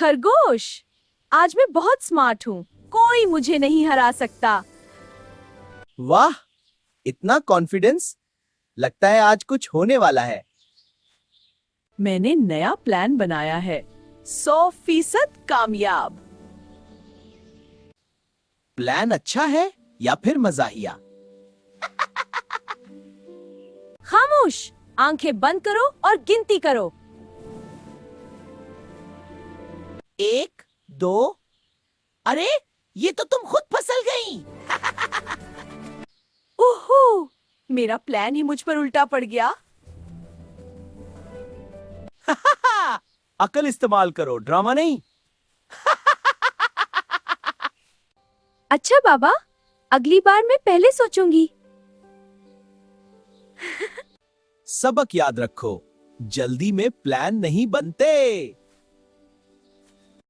खरगोश, आज मैं बहुत स्मार्ट हूँ, कोई मुझे नहीं हरा सकता। वाह, इतना कॉन्फिडेंस। लगता है आज कुछ होने वाला है। मैंने नया प्लान बनाया है, 100% कामयाब। प्लान अच्छा है या फिर मजाहिया? खामोश, आंखें बंद करो और गिनती करो। 1, 2। अरे, ये तो तुम खुद फिसल गई। ओहो, मेरा प्लान ही मुझ पर उल्टा पड़ गया। अकल इस्तेमाल करो, ड्रामा नहीं। अच्छा बाबा, अगली बार मैं पहले सोचूंगी। सबक याद रखो, जल्दी में प्लान नहीं बनते।